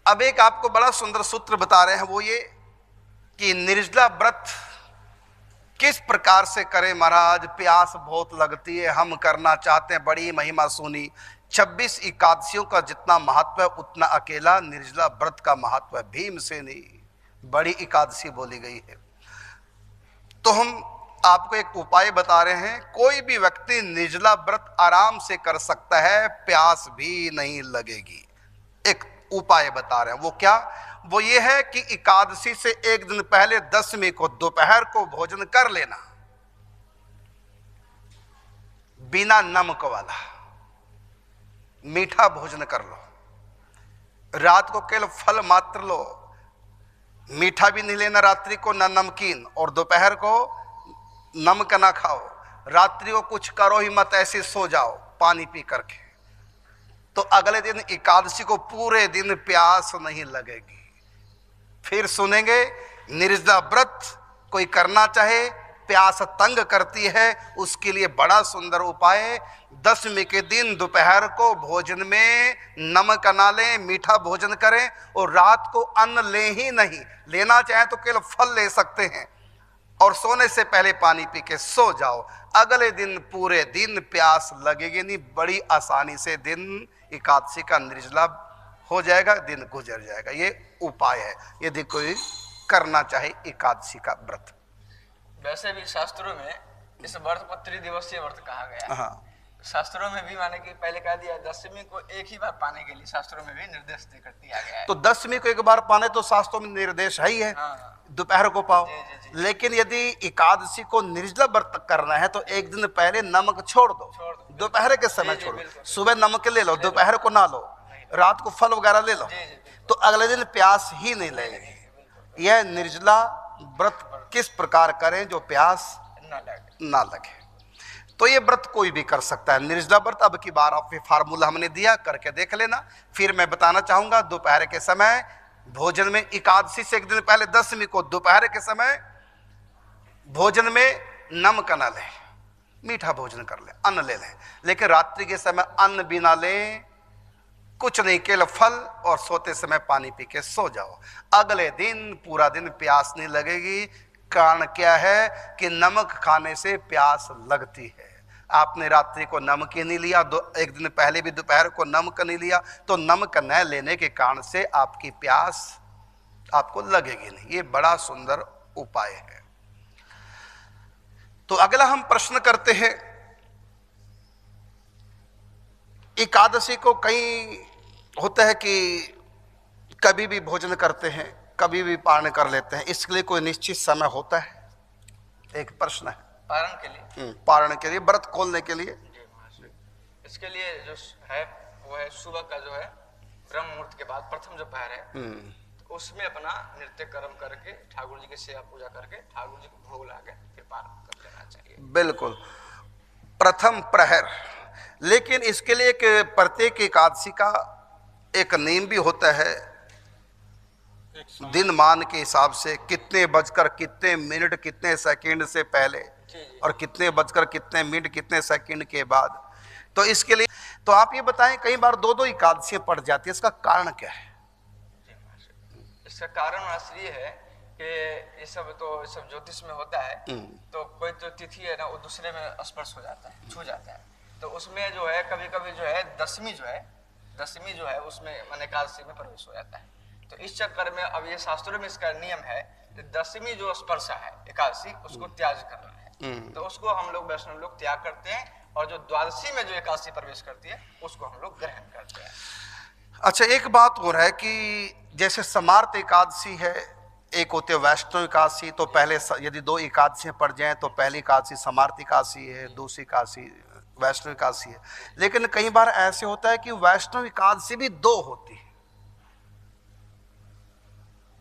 अब एक आपको बड़ा सुंदर सूत्र बता रहे हैं, वो ये कि निर्जला व्रत किस प्रकार से करें महाराज। प्यास बहुत लगती है, हम करना चाहते हैं, बड़ी महिमा सुनी। 26 एकादशियों का जितना महत्व है उतना अकेला निर्जला व्रत का महत्व है। भीमसेनी बड़ी एकादशी बोली गई है। तो हम आपको एक उपाय बता रहे हैं, कोई भी व्यक्ति निर्जला व्रत आराम से कर सकता है, प्यास भी नहीं लगेगी। एक उपाय बता रहे हैं, वो क्या? वो ये है कि एकादशी से एक दिन पहले दशमी को दोपहर को भोजन कर लेना, बिना नमक वाला मीठा भोजन कर लो। रात को केवल फल मात्र लो, मीठा भी नहीं लेना रात्रि को, ना नमकीन, और दोपहर को नमक ना खाओ। रात्रि को कुछ करो ही मत, ऐसे सो जाओ पानी पी करके। तो अगले दिन एकादशी को पूरे दिन प्यास नहीं लगेगी। फिर सुनेंगे निर्जला व्रत कोई करना चाहे, प्यास तंग करती है, उसके लिए बड़ा सुंदर उपाय। दशमी के दिन दोपहर को भोजन में नमक ना लें, मीठा भोजन करें, और रात को अन्न ले ही नहीं। लेना चाहे तो केवल फल ले सकते हैं, और सोने से पहले पानी पी के सो जाओ। अगले दिन पूरे दिन प्यास लगेगी नहीं, बड़ी आसानी से दिन एकादशी का निर्जला हो जाएगा, दिन गुजर जाएगा। ये उपाय है यदि कोई करना चाहे एकादशी का व्रत। वैसे भी शास्त्रों में इस व्रत को त्रिदिवसीय व्रत कहा गया। हाँ, शास्त्रों में भी माने कि पहले कह दिया दशमी को एक ही बार पाने के लिए शास्त्रों में भी निर्देश देकर दिया गया है। तो दशमी को एक बार पाने तो शास्त्रों में निर्देश है ही है, दोपहर को पाओ। लेकिन यदि एकादशी को निर्जला व्रत करना है तो एक दिन पहले नमक छोड़ दो, दोपहर के समय छोड़ो। सुबह नमक ले लो, दोपहर को ना लो, रात को फल वगैरह ले लो, तो अगले दिन प्यास ही नहीं लगेगी। यह निर्जला व्रत किस प्रकार करें जो प्यास ना लगे। तो ये व्रत कोई भी कर सकता है, निर्जला व्रत। अब की बार आप फार्मूला हमने दिया, करके देख लेना। फिर मैं बताना चाहूंगा, दोपहर के समय भोजन में, एकादशी से एक दिन पहले दशमी को दोपहर के समय भोजन में नमक न लें, मीठा भोजन कर लें, अन्न ले लें। लेकिन रात्रि के समय अन्न भी ना लें, कुछ नहीं, केवल फल, और सोते समय पानी पी के सो जाओ। अगले दिन पूरा दिन प्यास नहीं लगेगी। कारण क्या है कि नमक खाने से प्यास लगती है। आपने रात्रि को नमक ही नहीं लिया, एक दिन पहले भी दोपहर को नमक नहीं लिया, तो नमक न लेने के कारण से आपकी प्यास आपको लगेगी नहीं। ये बड़ा सुंदर उपाय है। तो अगला हम प्रश्न करते हैं, एकादशी को कई होता है कि कभी भी भोजन करते हैं, कभी भी पारण कर लेते हैं, इसके लिए कोई निश्चित समय होता है? एक प्रश्न है। पारण के लिए, पारण के लिए, व्रत खोलने के लिए। इसके लिए जो है वो है सुबह का जो है ब्रह्म मुहूर्त के बाद प्रथम जो पहर है, तो उसमें अपना नृत्य कर्म करके ठाकुर जी की सेवा पूजा करके ठाकुर जी को भोग लाके फिर पारण कर लेना चाहिए। बिल्कुल, प्रथम प्रहर। लेकिन इसके लिए एक प्रत्येक एकादशी का एक नियम भी होता है, दिन मान के हिसाब से, कितने बजकर कितने मिनट कितने सेकंड से पहले, और कितने बजकर कितने मिनट कितने सेकंड के बाद। तो इसके लिए तो आप ये बताएं, कई बार दो दो एकादशियां पड़ जाती है, इसका कारण क्या है? इसका कारण आश्चर्य ये है कि ये सब ज्योतिष में होता है। तो कोई तो तिथि है ना, वो दूसरे में स्पर्श हो जाता है, छू जाता है। तो उसमें जो है कभी कभी जो है दशमी जो है उसमें मन एकादशी में प्रवेश हो जाता है। तो इस चक्कर में अब ये शास्त्रों में इसका नियम है, दशमी जो स्पर्श है एकादशी, उसको त्याग करना है। तो उसको हम लोग वैष्णव लोग त्याग करते हैं, और जो द्वादशी में जो एकादशी प्रवेश करती है उसको हम लोग ग्रहण करते हैं। अच्छा, एक बात हो रहा है कि जैसे समार्त एकादशी है, एक होते वैष्णव एकादशी, तो पहले यदि दो एकादशियां पड़ जाएं तो पहली एकादशी समार्त एकादशी है, दूसरी एकादशी वैष्णव एकादशी है। लेकिन कई बार ऐसे होता है कि वैष्णव एकादशी भी दो होती है,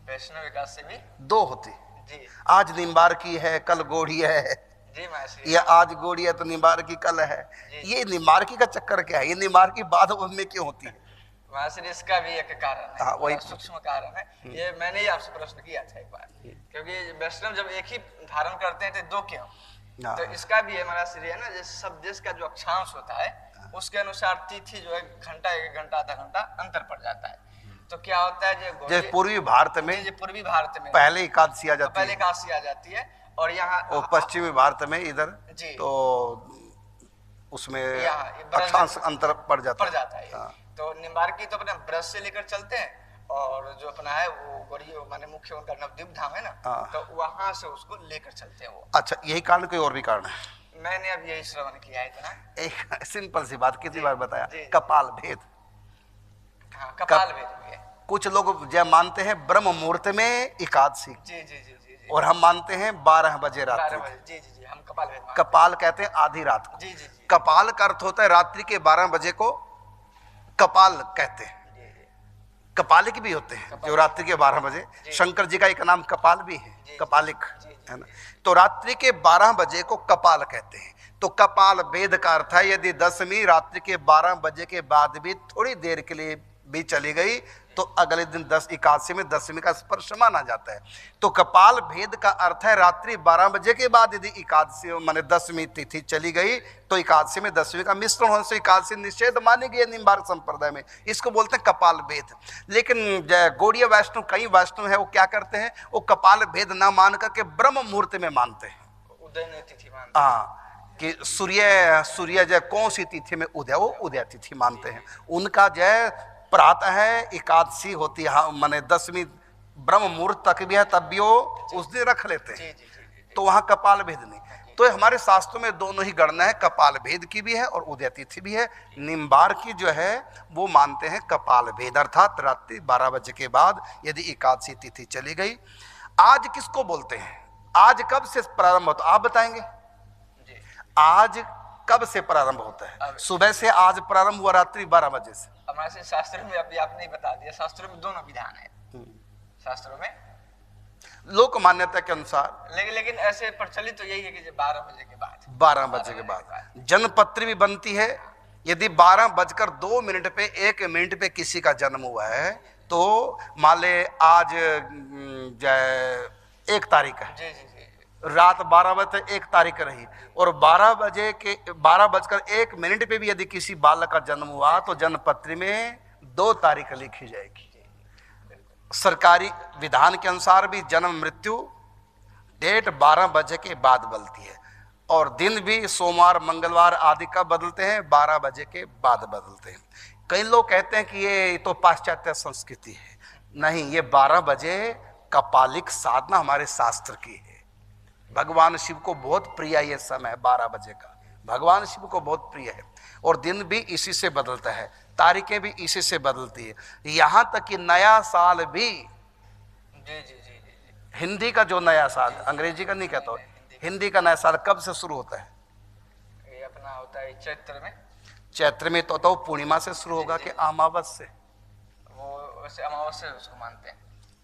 वैष्णव एकादशी भी दो होती जी। आज निम्बार की है, कल गोढ़ी है जी, या आज गोढ़ी है तो निम्बार की कल है। ये निम्बार की का चक्कर क्या है? ये निम्बार की बाद में क्यों होती है? इसका भी एक कारण है, वही सूक्ष्म कारण है। ये मैंने ही आपसे प्रश्न किया था एक बार, क्योंकि वैष्णव जब एक ही धारण करते हैं तो दो क्यों? तो इसका भी है महाराज श्री है ना, जैसे सब देश का जो अक्षांश होता है उसके अनुसार तिथि जो है घंटा, एक घंटा, आधा घंटा अंतर पड़ जाता है। तो क्या होता है जैसे पूर्वी भारत में जी पूर्वी भारत में पहले एकादशी आ जाती पहले है एकादशी आ जाती है, और यहाँ और पश्चिमी भारत में इधर जी तो उसमें यहाँ अक्षांश अंतर पड़ जाता है। हाँ। तो निम्बार्की तो अपने ब्रज से लेकर चलते हैं, और जो अपना है वो गौरी माने मुख्य उनका नवद्वीप धाम है ना, हाँ। तो वहां से उसको लेकर चलते हैं वो। अच्छा, यही कारण कोई और भी कारण है? मैंने अब यही श्रवण किया है इतना। एक सिंपल सी बात कितनी बार बताया, जी। कपाल भेद। हाँ, कपाल भेद भी है। कुछ लोग जब मानते हैं ब्रह्म मुहूर्त में एकादशी, जी जी जी जी जी और हम मानते हैं 12 बजे 12 रात्रि। बजे जी जी जी हम कपाल भेद मानते कपाल कहते हैं आधी रात को। हैं। जी जी जी कपाल का अर्थ होता है रात्रि के 12 बजे को कपाल कहते हैं। जी जी कपालिक भी होते हैं जो रात्रि के 12 बजे, शंकर जी का एक नाम कपाल भी है, जी, कपालिक जी, जी, है ना। तो रात्रि के 12 बजे को कपाल कहते हैं। तो कपाल भेद का अर्थ है यदि दशमी रात्रि के 12 बजे के बाद भी थोड़ी देर के लिए भी चली गई तो अगले दिन 10 एकादशी में दशमी का स्पर्श माना जाता है। तो कपाल भेद का अर्थ है रात्रि 12 बजे के बाद यदि एकादशी माने दशमी तिथि चली गई तो एकादशी में दशमी का मिश्रण होने से एकादशी निषेध मानी गई है निम्बार्क संप्रदाय में। इसको बोलते हैं कपाल भेद। लेकिन गौड़ीय वैष्णव, कई वैष्णव है वो क्या करते हैं, वो कपाल भेद ना मान करके ब्रह्म मुहूर्त में मानते हैं। उदय तिथि मानते हैं। हाँ, कि सूर्य जय कौन सी तिथि में उदय, वो उदय तिथि मानते हैं। उनका जय प्रातः है, एकादशी होती है, हाँ, माने दशमी ब्रह्म मुहूर्त तक भी है तब भी वो उस दिन रख लेते हैं। तो वहां कपाल भेद नहीं। तो हमारे शास्त्रों में दोनों ही गणना है, कपाल भेद की भी है और उदय तिथि भी है। निम्बार की जो है वो मानते हैं कपाल भेद, अर्थात रात्रि 12 बजे के बाद यदि एकादशी तिथि चली गई। आज किसको बोलते हैं, आज कब से प्रारंभ होता है आप बताएंगे? आज कब से प्रारंभ होता है? सुबह से आज प्रारंभ हुआ रात्रि 12 बजे से। हमारे शास्त्र में अभी आपने बता दिया, शास्त्रों में दोनों विधान है। शास्त्रों में लोक मान्यता के अनुसार, लेकिन ऐसे प्रचलित तो यही है कि 12 बजे के बाद, 12 बजे के बाद जन्मपत्री भी बनती है। यदि 12:02 पे 1 मिनट पे किसी का जन्म हुआ है तो मान ले आज 1 तारीख है, जी जी जी रात 12 बजे 1 तारीख रही और 12:01 पे भी यदि किसी बालक का जन्म हुआ तो जन्मपत्री में 2 तारीख लिखी जाएगी। सरकारी विधान के अनुसार भी जन्म मृत्यु डेट 12 बजे के बाद बदलती है, और दिन भी सोमवार मंगलवार आदि का बदलते हैं 12 बजे के बाद बदलते हैं। कई लोग कहते हैं कि ये तो पाश्चात्य संस्कृति है। नहीं, ये 12 बजे कपालिक साधना हमारे शास्त्र की है। भगवान शिव को बहुत प्रिय ये समय 12 बजे का, भगवान शिव को बहुत प्रिय है, और दिन भी इसी से बदलता है, तारीखें भी इसी से बदलती है। यहाँ तक कि नया साल भी, जी जी जी जी हिंदी का जो नया साल, अंग्रेजी का नहीं कहता हूँ, हिंदी का नया साल कब से शुरू होता है? ये अपना होता है चैत्र में। चैत्र में तो पूर्णिमा से शुरू होगा कि अमावस से? वो वैसे अमावस्या उसको मानते हैं,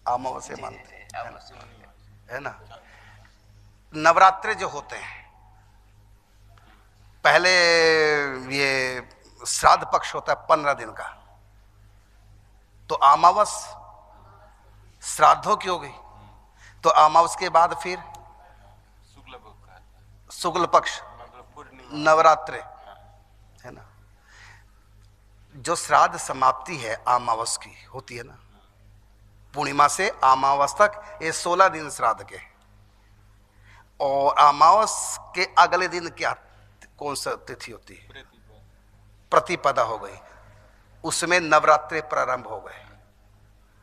अमावस से मानते हैं, अमावस्या मानते हैं। है ना। नवरात्रे जो होते हैं, पहले ये श्राद्ध पक्ष होता है 15 दिन का, तो अमावस श्राद्धों की हो गई, तो अमावस के बाद फिर शुक्ल पक्ष नवरात्रे, है ना। जो श्राद्ध समाप्ति है अमावस की होती है ना, पूर्णिमा से अमावस तक ये 16 दिन श्राद्ध के, और अमावस के अगले दिन क्या कौन सा तिथि होती है? प्रतिपदा हो गई, उसमें नवरात्रे प्रारंभ हो गए,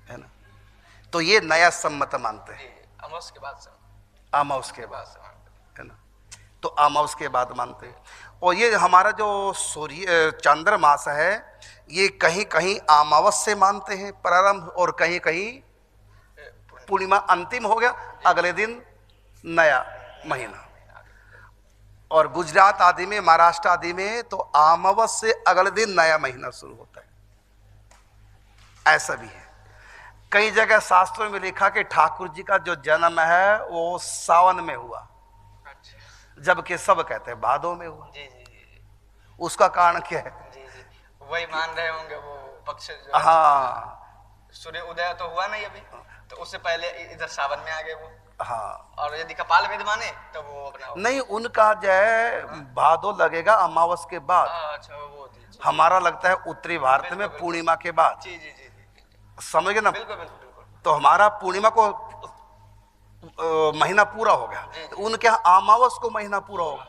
है ना। तो ये नया सम्मत मानते हैं, अमावस के बाद, अमावस के बाद, है ना। तो अमावस के बाद मानते हैं। और ये हमारा जो सूर्य चांद्रमास है ये कहीं कहीं अमावस से मानते हैं प्रारंभ, और कहीं कहीं पूर्णिमा अंतिम हो गया अगले दिन नया महीना। और गुजरात आदि में, महाराष्ट्र आदि में तो अमावस से अगले दिन नया महीना शुरू होता है, ऐसा भी है। कई जगह शास्त्रों में लिखा कि ठाकुर जी का जो जन्म है वो सावन में हुआ, जबकि सब कहते हैं भादों में हुआ। जी जी जी उसका कारण क्या है? जी जी वही मान रहे होंगे वो पक्ष जो, हाँ सूर्य उदय तो हुआ नहीं अभी, तो उससे पहले इधर सावन में आ गए वो। हाँ, और यदि कपाल भेद माने तो वो अपना नहीं, उनका जो है भादो लगेगा अमावस के बाद। अच्छा वो हमारा लगता है उत्तरी भारत में पूर्णिमा के बाद। जी जी जी जी समझ गए ना। बिल्कुल बिल्कुल बिल्कुल। तो हमारा पूर्णिमा को महीना पूरा हो गया, तो उनके यहाँ अमावस को महीना पूरा होगा।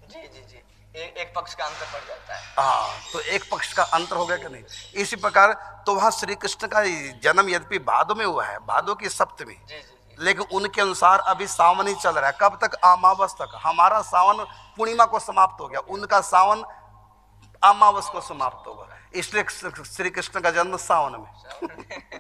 जी जी जी, एक पक्ष का अंतर पड़ जाता है। हाँ, तो एक पक्ष का अंतर हो गया कि नहीं। इसी प्रकार तो वहां श्री कृष्ण का जन्म यद्यपि भादो में हुआ है, भादो की सप्तमी, जी जी जी। लेकिन उनके अनुसार अभी सावन ही चल रहा है। कब तक? अमावस तक। हमारा सावन पूर्णिमा को समाप्त हो गया, उनका सावन अमावस को समाप्त होगा। इसलिए श्री कृष्ण का जन्म सावन में।